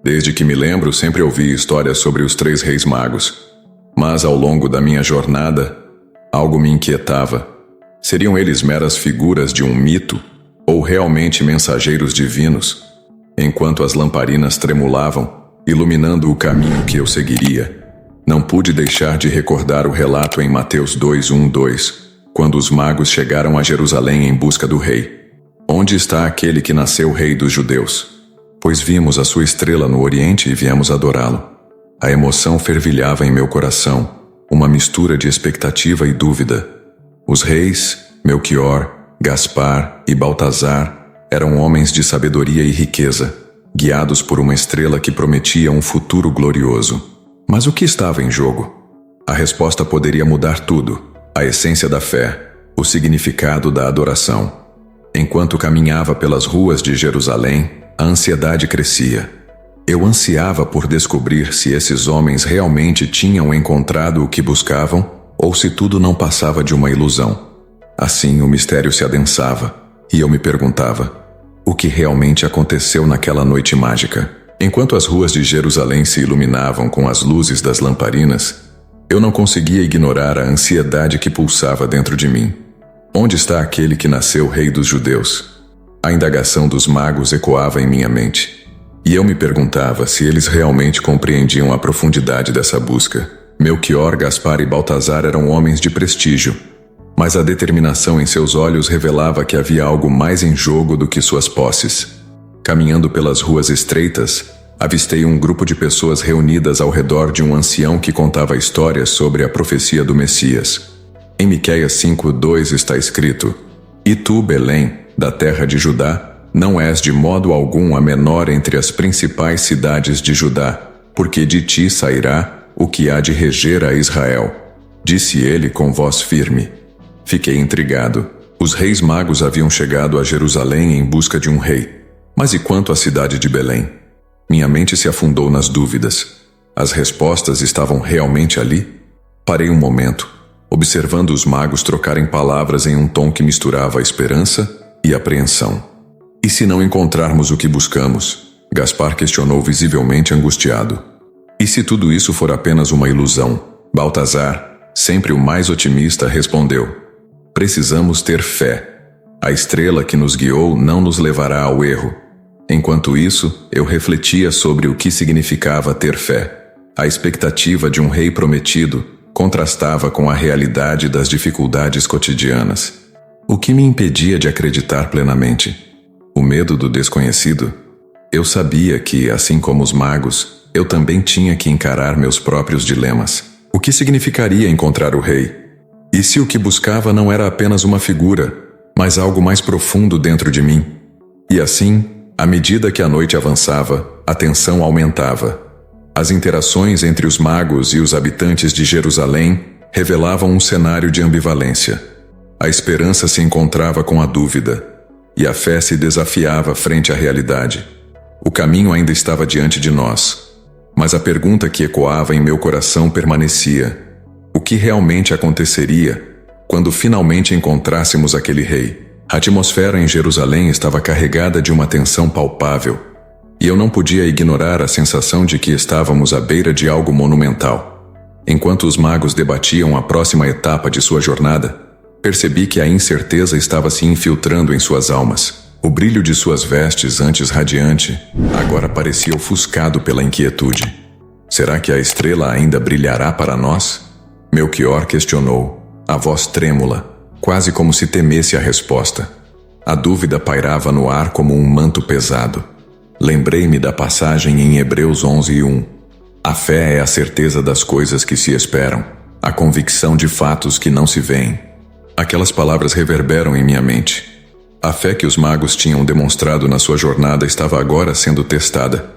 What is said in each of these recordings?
Desde que me lembro, sempre ouvi histórias sobre os 3 reis magos. Mas ao longo da minha jornada, algo me inquietava. Seriam eles meras figuras de um mito ou realmente mensageiros divinos? Enquanto as lamparinas tremulavam, iluminando o caminho que eu seguiria, não pude deixar de recordar o relato em Mateus 2:1-2, quando os magos chegaram a Jerusalém em busca do rei. Onde está aquele que nasceu rei dos judeus? Pois vimos a sua estrela no Oriente e viemos adorá-lo. A emoção fervilhava em meu coração, uma mistura de expectativa e dúvida. Os reis, Melquior, Gaspar e Baltazar, eram homens de sabedoria e riqueza, guiados por uma estrela que prometia um futuro glorioso. Mas o que estava em jogo? A resposta poderia mudar tudo: a essência da fé, o significado da adoração. Enquanto caminhava pelas ruas de Jerusalém, a ansiedade crescia. Eu ansiava por descobrir se esses homens realmente tinham encontrado o que buscavam ou se tudo não passava de uma ilusão. Assim, o mistério se adensava, e eu me perguntava: o que realmente aconteceu naquela noite mágica? Enquanto as ruas de Jerusalém se iluminavam com as luzes das lamparinas, eu não conseguia ignorar a ansiedade que pulsava dentro de mim. Onde está aquele que nasceu rei dos judeus? A indagação dos magos ecoava em minha mente, e eu me perguntava se eles realmente compreendiam a profundidade dessa busca. Melquior, Gaspar e Baltazar eram homens de prestígio, mas a determinação em seus olhos revelava que havia algo mais em jogo do que suas posses. Caminhando pelas ruas estreitas, avistei um grupo de pessoas reunidas ao redor de um ancião que contava histórias sobre a profecia do Messias. Em Miqueias 5:2 está escrito: E tu, Belém, da terra de Judá, não és de modo algum a menor entre as principais cidades de Judá, porque de ti sairá o que há de reger a Israel. Disse ele com voz firme. Fiquei intrigado. Os reis magos haviam chegado a Jerusalém em busca de um rei. Mas e quanto à cidade de Belém? Minha mente se afundou nas dúvidas. As respostas estavam realmente ali? Parei um momento, observando os magos trocarem palavras em um tom que misturava esperança e apreensão. E se não encontrarmos o que buscamos? Gaspar questionou visivelmente angustiado. E se tudo isso for apenas uma ilusão? Baltazar, sempre o mais otimista, respondeu: precisamos ter fé. A estrela que nos guiou não nos levará ao erro. Enquanto isso, eu refletia sobre o que significava ter fé. A expectativa de um rei prometido contrastava com a realidade das dificuldades cotidianas. O que me impedia de acreditar plenamente? O medo do desconhecido? Eu sabia que, assim como os magos, eu também tinha que encarar meus próprios dilemas. O que significaria encontrar o rei? E se o que buscava não era apenas uma figura, mas algo mais profundo dentro de mim? E assim, à medida que a noite avançava, a tensão aumentava. As interações entre os magos e os habitantes de Jerusalém revelavam um cenário de ambivalência. A esperança se encontrava com a dúvida, e a fé se desafiava frente à realidade. O caminho ainda estava diante de nós, mas a pergunta que ecoava em meu coração permanecia: o que realmente aconteceria quando finalmente encontrássemos aquele rei? A atmosfera em Jerusalém estava carregada de uma tensão palpável, e eu não podia ignorar a sensação de que estávamos à beira de algo monumental. Enquanto os magos debatiam a próxima etapa de sua jornada, percebi que a incerteza estava se infiltrando em suas almas. O brilho de suas vestes, antes radiante, agora parecia ofuscado pela inquietude. Será que a estrela ainda brilhará para nós? Melquior questionou, a voz trêmula, quase como se temesse a resposta. A dúvida pairava no ar como um manto pesado. Lembrei-me da passagem em Hebreus 11:1. A fé é a certeza das coisas que se esperam, a convicção de fatos que não se veem. Aquelas palavras reverberam em minha mente. A fé que os magos tinham demonstrado na sua jornada estava agora sendo testada.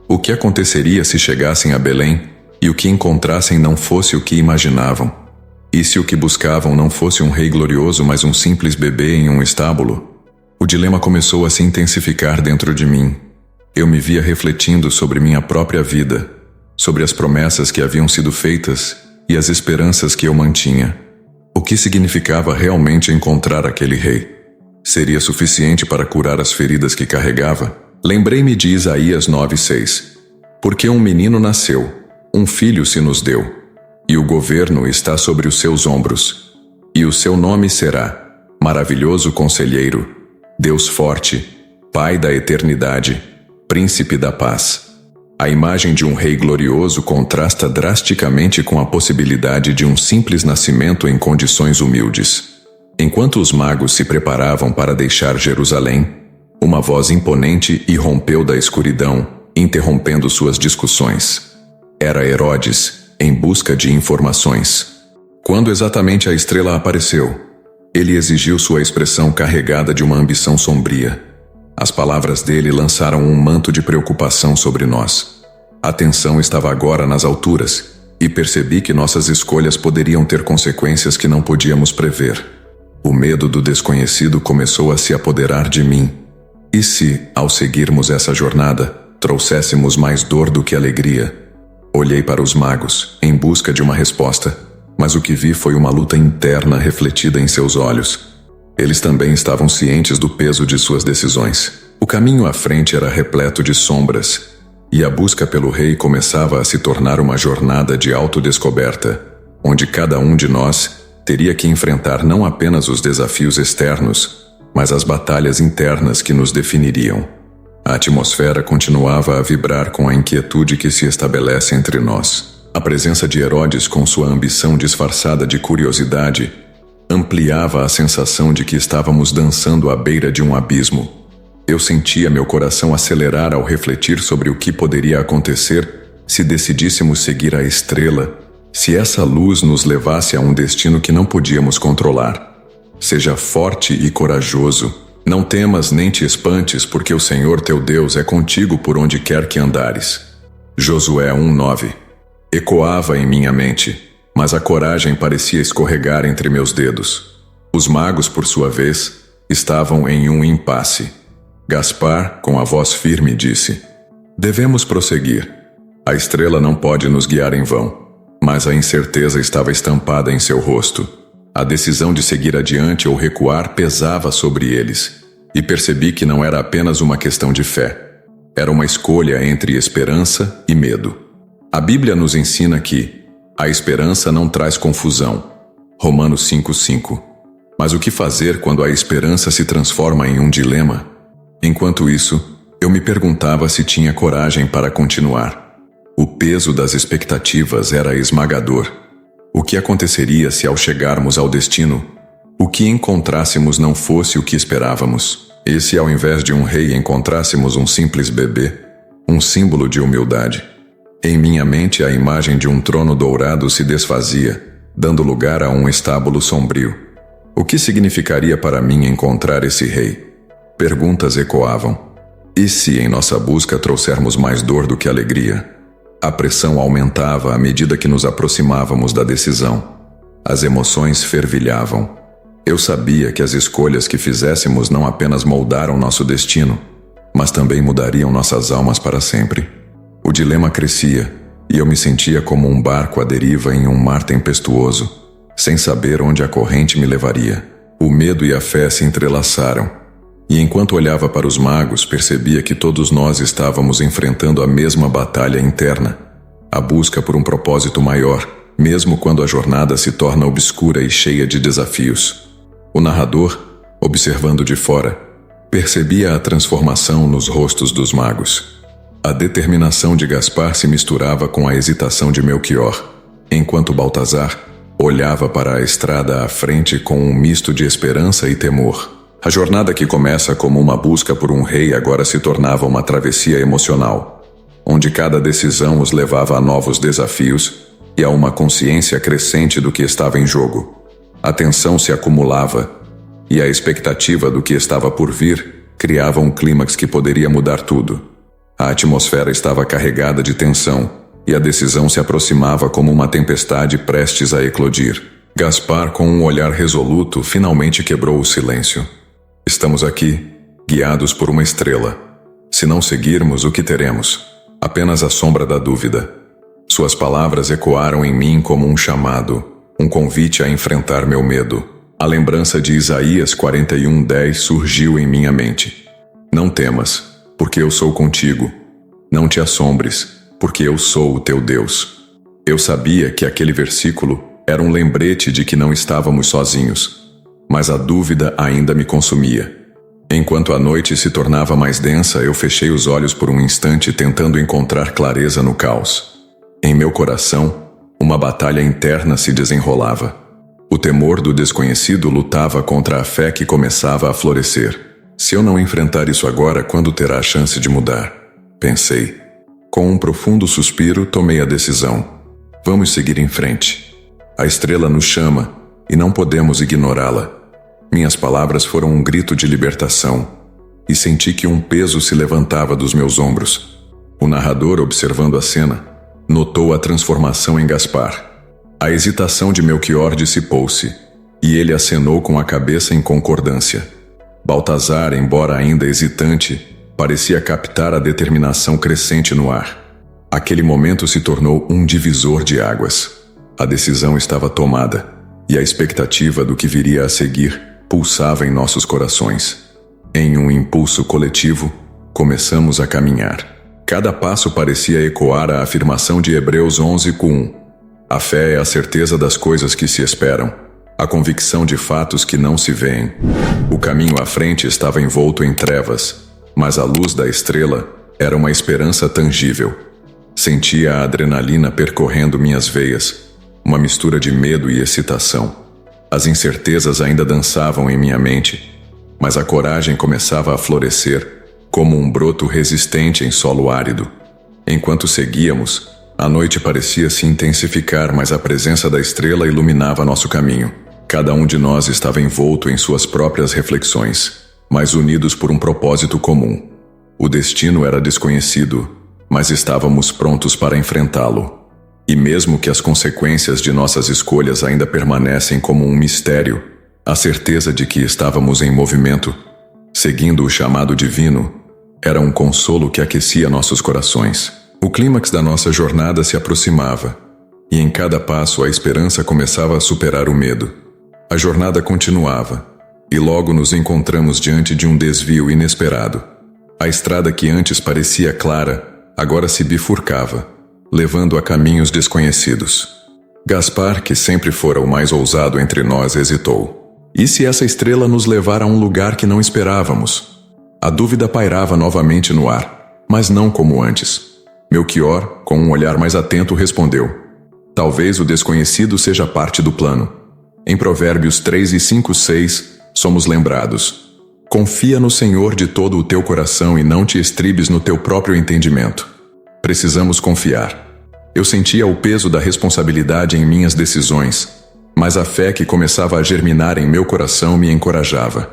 O que aconteceria se chegassem a Belém e o que encontrassem não fosse o que imaginavam? E se o que buscavam não fosse um rei glorioso, mas um simples bebê em um estábulo? O dilema começou a se intensificar dentro de mim. Eu me via refletindo sobre minha própria vida, sobre as promessas que haviam sido feitas e as esperanças que eu mantinha. O que significava realmente encontrar aquele rei? Seria suficiente para curar as feridas que carregava? Lembrei-me de Isaías 9:6. Porque um menino nasceu, um filho se nos deu, e o governo está sobre os seus ombros. E o seu nome será Maravilhoso Conselheiro, Deus Forte, Pai da Eternidade, Príncipe da Paz. A imagem de um rei glorioso contrasta drasticamente com a possibilidade de um simples nascimento em condições humildes. Enquanto os magos se preparavam para deixar Jerusalém, uma voz imponente irrompeu da escuridão, interrompendo suas discussões. Era Herodes, em busca de informações. Quando exatamente a estrela apareceu, ele exigiu sua expressão carregada de uma ambição sombria. As palavras dele lançaram um manto de preocupação sobre nós. A tensão estava agora nas alturas, e percebi que nossas escolhas poderiam ter consequências que não podíamos prever. O medo do desconhecido começou a se apoderar de mim. E se, ao seguirmos essa jornada, trouxéssemos mais dor do que alegria? Olhei para os magos, em busca de uma resposta, mas o que vi foi uma luta interna refletida em seus olhos. Eles também estavam cientes do peso de suas decisões. O caminho à frente era repleto de sombras, e a busca pelo rei começava a se tornar uma jornada de autodescoberta, onde cada um de nós teria que enfrentar não apenas os desafios externos, mas as batalhas internas que nos definiriam. A atmosfera continuava a vibrar com a inquietude que se estabelece entre nós. A presença de Herodes, com sua ambição disfarçada de curiosidade, ampliava a sensação de que estávamos dançando à beira de um abismo. Eu sentia meu coração acelerar ao refletir sobre o que poderia acontecer se decidíssemos seguir a estrela, se essa luz nos levasse a um destino que não podíamos controlar. Seja forte e corajoso. Não temas nem te espantes, porque o Senhor teu Deus é contigo por onde quer que andares. Josué 1:9. Ecoava em minha mente, mas a coragem parecia escorregar entre meus dedos. Os magos, por sua vez, estavam em um impasse. Gaspar, com a voz firme, disse: Devemos prosseguir. A estrela não pode nos guiar em vão. Mas a incerteza estava estampada em seu rosto. A decisão de seguir adiante ou recuar pesava sobre eles, e percebi que não era apenas uma questão de fé. Era uma escolha entre esperança e medo. A Bíblia nos ensina que a esperança não traz confusão. Romanos 5:5. Mas o que fazer quando a esperança se transforma em um dilema? Enquanto isso, eu me perguntava se tinha coragem para continuar. O peso das expectativas era esmagador. O que aconteceria se, ao chegarmos ao destino, o que encontrássemos não fosse o que esperávamos? E se, ao invés de um rei, encontrássemos um simples bebê, um símbolo de humildade? Em minha mente, a imagem de um trono dourado se desfazia, dando lugar a um estábulo sombrio. O que significaria para mim encontrar esse rei? Perguntas ecoavam. E se, em nossa busca, trouxermos mais dor do que alegria? A pressão aumentava à medida que nos aproximávamos da decisão. As emoções fervilhavam. Eu sabia que as escolhas que fizéssemos não apenas moldaram nosso destino, mas também mudariam nossas almas para sempre. O dilema crescia, e eu me sentia como um barco à deriva em um mar tempestuoso, sem saber onde a corrente me levaria. O medo e a fé se entrelaçaram, e enquanto olhava para os magos, percebia que todos nós estávamos enfrentando a mesma batalha interna, a busca por um propósito maior, mesmo quando a jornada se torna obscura e cheia de desafios. O narrador, observando de fora, percebia a transformação nos rostos dos magos. A determinação de Gaspar se misturava com a hesitação de Melquior, enquanto Baltazar olhava para a estrada à frente com um misto de esperança e temor. A jornada que começa como uma busca por um rei agora se tornava uma travessia emocional, onde cada decisão os levava a novos desafios e a uma consciência crescente do que estava em jogo. A tensão se acumulava, e a expectativa do que estava por vir criava um clímax que poderia mudar tudo. A atmosfera estava carregada de tensão, e a decisão se aproximava como uma tempestade prestes a eclodir. Gaspar, com um olhar resoluto, finalmente quebrou o silêncio. Estamos aqui, guiados por uma estrela. Se não seguirmos, o que teremos? Apenas a sombra da dúvida. Suas palavras ecoaram em mim como um chamado, um convite a enfrentar meu medo. A lembrança de Isaías 41:10 surgiu em minha mente. Não temas, porque eu sou contigo. Não te assombres, porque eu sou o teu Deus. Eu sabia que aquele versículo era um lembrete de que não estávamos sozinhos, mas a dúvida ainda me consumia. Enquanto a noite se tornava mais densa, eu fechei os olhos por um instante tentando encontrar clareza no caos. Em meu coração, uma batalha interna se desenrolava. O temor do desconhecido lutava contra a fé que começava a florescer. Se eu não enfrentar isso agora, quando terá a chance de mudar? Pensei. Com um profundo suspiro, tomei a decisão. Vamos seguir em frente. A estrela nos chama e não podemos ignorá-la. Minhas palavras foram um grito de libertação e senti que um peso se levantava dos meus ombros. O narrador, observando a cena, notou a transformação em Gaspar. A hesitação de Melchior dissipou-se e ele acenou com a cabeça em concordância. Baltazar, embora ainda hesitante, parecia captar a determinação crescente no ar. Aquele momento se tornou um divisor de águas. A decisão estava tomada e a expectativa do que viria a seguir pulsava em nossos corações. Em um impulso coletivo, começamos a caminhar. Cada passo parecia ecoar a afirmação de Hebreus 11:1. A fé é a certeza das coisas que se esperam, a convicção de fatos que não se veem. O caminho à frente estava envolto em trevas, mas a luz da estrela era uma esperança tangível. Sentia a adrenalina percorrendo minhas veias, uma mistura de medo e excitação. As incertezas ainda dançavam em minha mente, mas a coragem começava a florescer, como um broto resistente em solo árido. Enquanto seguíamos, a noite parecia se intensificar, mas a presença da estrela iluminava nosso caminho. Cada um de nós estava envolto em suas próprias reflexões, mas unidos por um propósito comum. O destino era desconhecido, mas estávamos prontos para enfrentá-lo. E mesmo que as consequências de nossas escolhas ainda permanecem como um mistério, a certeza de que estávamos em movimento, seguindo o chamado divino, era um consolo que aquecia nossos corações. O clímax da nossa jornada se aproximava, e em cada passo a esperança começava a superar o medo. A jornada continuava, e logo nos encontramos diante de um desvio inesperado. A estrada que antes parecia clara, agora se bifurcava, levando a caminhos desconhecidos. Gaspar, que sempre fora o mais ousado entre nós, hesitou. E se essa estrela nos levar a um lugar que não esperávamos? A dúvida pairava novamente no ar, mas não como antes. Melchior, com um olhar mais atento, respondeu: talvez o desconhecido seja parte do plano. Em Provérbios 3:5-6, somos lembrados: confia no Senhor de todo o teu coração e não te estribes no teu próprio entendimento. Precisamos confiar. Eu sentia o peso da responsabilidade em minhas decisões, mas a fé que começava a germinar em meu coração me encorajava.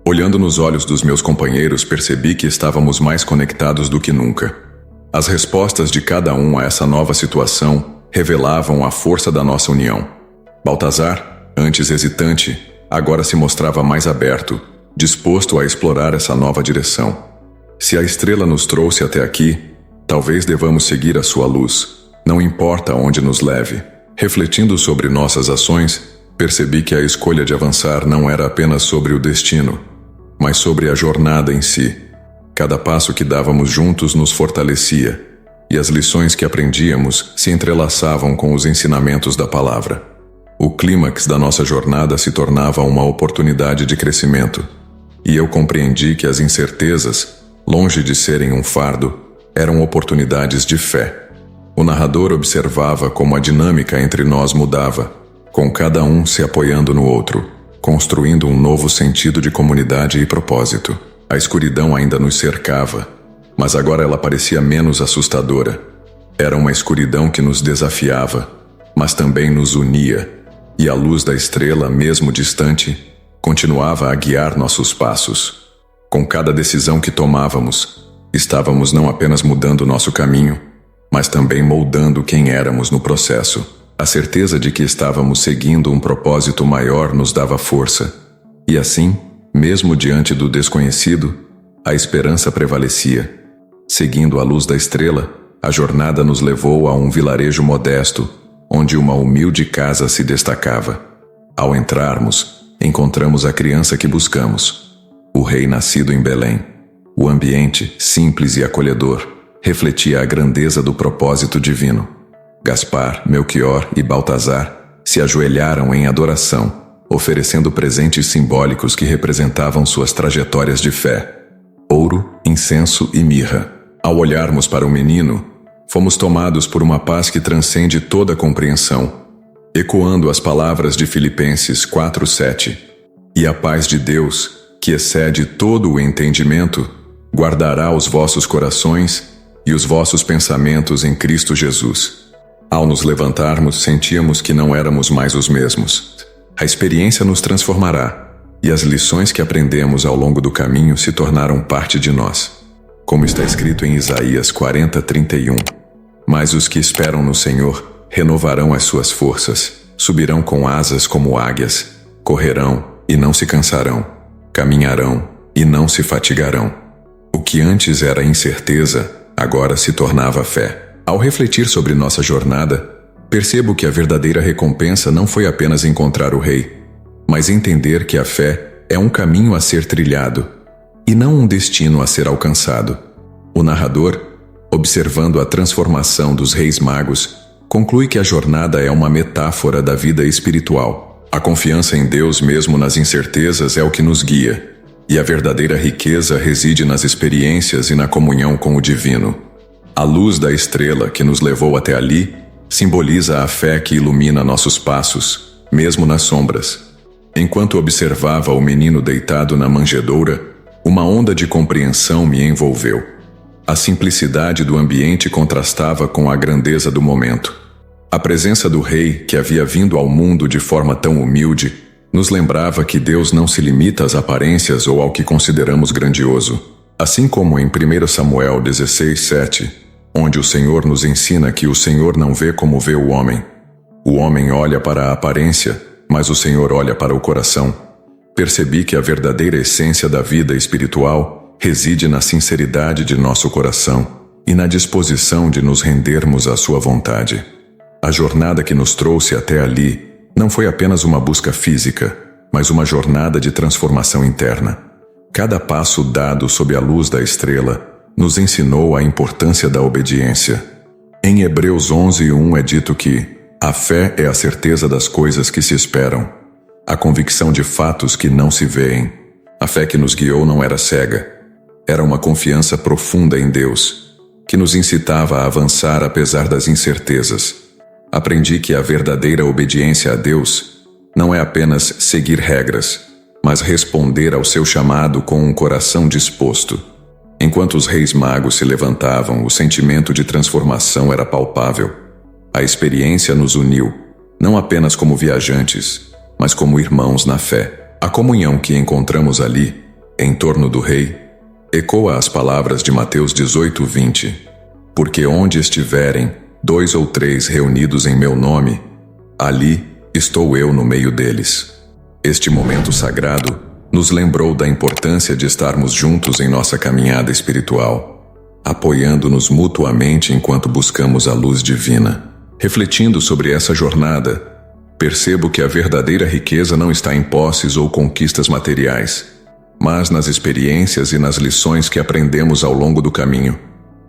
Olhando nos olhos dos meus companheiros, percebi que estávamos mais conectados do que nunca. As respostas de cada um a essa nova situação revelavam a força da nossa união. Baltazar, antes hesitante, agora se mostrava mais aberto, disposto a explorar essa nova direção. Se a estrela nos trouxe até aqui, talvez devamos seguir a sua luz, não importa onde nos leve. Refletindo sobre nossas ações, percebi que a escolha de avançar não era apenas sobre o destino, mas sobre a jornada em si. Cada passo que dávamos juntos nos fortalecia, e as lições que aprendíamos se entrelaçavam com os ensinamentos da palavra. O clímax da nossa jornada se tornava uma oportunidade de crescimento, e eu compreendi que as incertezas, longe de serem um fardo, eram oportunidades de fé. O narrador observava como a dinâmica entre nós mudava, com cada um se apoiando no outro, construindo um novo sentido de comunidade e propósito. A escuridão ainda nos cercava, mas agora ela parecia menos assustadora. Era uma escuridão que nos desafiava, mas também nos unia, e a luz da estrela, mesmo distante, continuava a guiar nossos passos. Com cada decisão que tomávamos, estávamos não apenas mudando nosso caminho, mas também moldando quem éramos no processo. A certeza de que estávamos seguindo um propósito maior nos dava força. E assim, mesmo diante do desconhecido, a esperança prevalecia. Seguindo a luz da estrela, a jornada nos levou a um vilarejo modesto, onde uma humilde casa se destacava. Ao entrarmos, encontramos a criança que buscamos, o rei nascido em Belém. O ambiente, simples e acolhedor, refletia a grandeza do propósito divino. Gaspar, Melquior e Baltazar se ajoelharam em adoração, oferecendo presentes simbólicos que representavam suas trajetórias de fé: ouro, incenso e mirra. Ao olharmos para o menino, fomos tomados por uma paz que transcende toda compreensão, ecoando as palavras de Filipenses 4:7. E a paz de Deus, que excede todo o entendimento, guardará os vossos corações e os vossos pensamentos em Cristo Jesus. Ao nos levantarmos, sentíamos que não éramos mais os mesmos. A experiência nos transformará, e as lições que aprendemos ao longo do caminho se tornaram parte de nós. Como está escrito em Isaías 40:31, mas os que esperam no Senhor renovarão as suas forças, subirão com asas como águias, correrão e não se cansarão, caminharão e não se fatigarão. O que antes era incerteza, agora se tornava fé. Ao refletir sobre nossa jornada, percebo que a verdadeira recompensa não foi apenas encontrar o Rei, mas entender que a fé é um caminho a ser trilhado, e não um destino a ser alcançado. O narrador, observando a transformação dos Reis Magos, conclui que a jornada é uma metáfora da vida espiritual. A confiança em Deus mesmo nas incertezas é o que nos guia, e a verdadeira riqueza reside nas experiências e na comunhão com o divino. A luz da estrela que nos levou até ali simboliza a fé que ilumina nossos passos, mesmo nas sombras. Enquanto observava o menino deitado na manjedoura, uma onda de compreensão me envolveu. A simplicidade do ambiente contrastava com a grandeza do momento. A presença do Rei, que havia vindo ao mundo de forma tão humilde, nos lembrava que Deus não se limita às aparências ou ao que consideramos grandioso. Assim como em 1 Samuel 16:7, onde o Senhor nos ensina que o Senhor não vê como vê o homem. O homem olha para a aparência, mas o Senhor olha para o coração. Percebi que a verdadeira essência da vida espiritual reside na sinceridade de nosso coração e na disposição de nos rendermos à sua vontade. A jornada que nos trouxe até ali não foi apenas uma busca física, mas uma jornada de transformação interna. Cada passo dado sob a luz da estrela nos ensinou a importância da obediência. Em Hebreus 11:1 é dito que a fé é a certeza das coisas que se esperam, a convicção de fatos que não se veem. A fé que nos guiou não era cega, era uma confiança profunda em Deus, que nos incitava a avançar apesar das incertezas. Aprendi que a verdadeira obediência a Deus não é apenas seguir regras, mas responder ao seu chamado com um coração disposto. Enquanto os Reis Magos se levantavam, o sentimento de transformação era palpável. A experiência nos uniu, não apenas como viajantes, mas como irmãos na fé. A comunhão que encontramos ali, em torno do Rei, ecoa as palavras de Mateus 18:20. Porque onde estiverem 2 ou 3 reunidos em meu nome, ali estou eu no meio deles. Este momento sagrado nos lembrou da importância de estarmos juntos em nossa caminhada espiritual, apoiando-nos mutuamente enquanto buscamos a luz divina. Refletindo sobre essa jornada, percebo que a verdadeira riqueza não está em posses ou conquistas materiais, mas nas experiências e nas lições que aprendemos ao longo do caminho.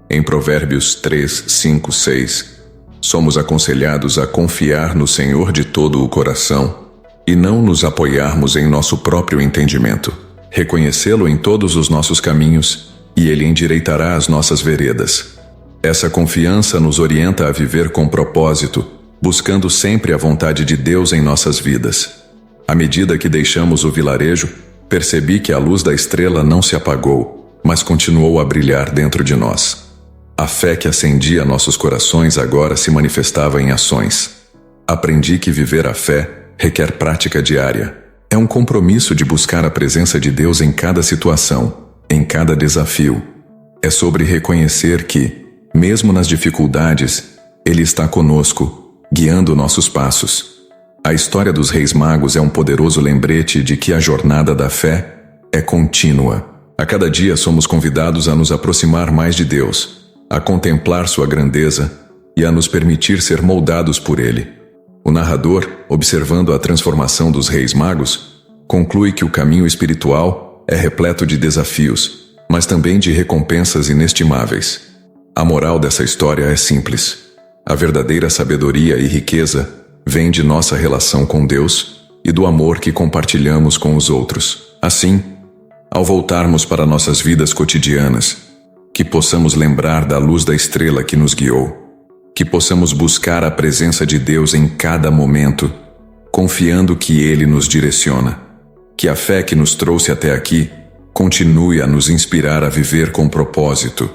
Em Provérbios 3, 5, 6, somos aconselhados a confiar no Senhor de todo o coração e não nos apoiarmos em nosso próprio entendimento. Reconhecê-lo em todos os nossos caminhos, e Ele endireitará as nossas veredas. Essa confiança nos orienta a viver com propósito, buscando sempre a vontade de Deus em nossas vidas. À medida que deixamos o vilarejo, percebi que a luz da estrela não se apagou, mas continuou a brilhar dentro de nós. A fé que acendia nossos corações agora se manifestava em ações. Aprendi que viver a fé requer prática diária. É um compromisso de buscar a presença de Deus em cada situação, em cada desafio. É sobre reconhecer que, mesmo nas dificuldades, Ele está conosco, guiando nossos passos. A história dos Reis Magos é um poderoso lembrete de que a jornada da fé é contínua. A cada dia somos convidados a nos aproximar mais de Deus, a contemplar sua grandeza e a nos permitir ser moldados por Ele. O narrador, observando a transformação dos Reis Magos, conclui que o caminho espiritual é repleto de desafios, mas também de recompensas inestimáveis. A moral dessa história é simples. A verdadeira sabedoria e riqueza vem de nossa relação com Deus e do amor que compartilhamos com os outros. Assim, ao voltarmos para nossas vidas cotidianas, que possamos lembrar da luz da estrela que nos guiou, que possamos buscar a presença de Deus em cada momento, confiando que Ele nos direciona, que a fé que nos trouxe até aqui continue a nos inspirar a viver com propósito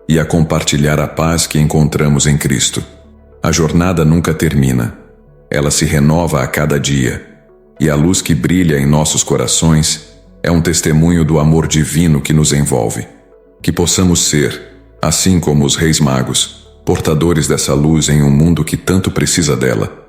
e a compartilhar a paz que encontramos em Cristo. A jornada nunca termina, ela se renova a cada dia, e a luz que brilha em nossos corações é um testemunho do amor divino que nos envolve. Que possamos ser, assim como os Reis Magos, portadores dessa luz em um mundo que tanto precisa dela.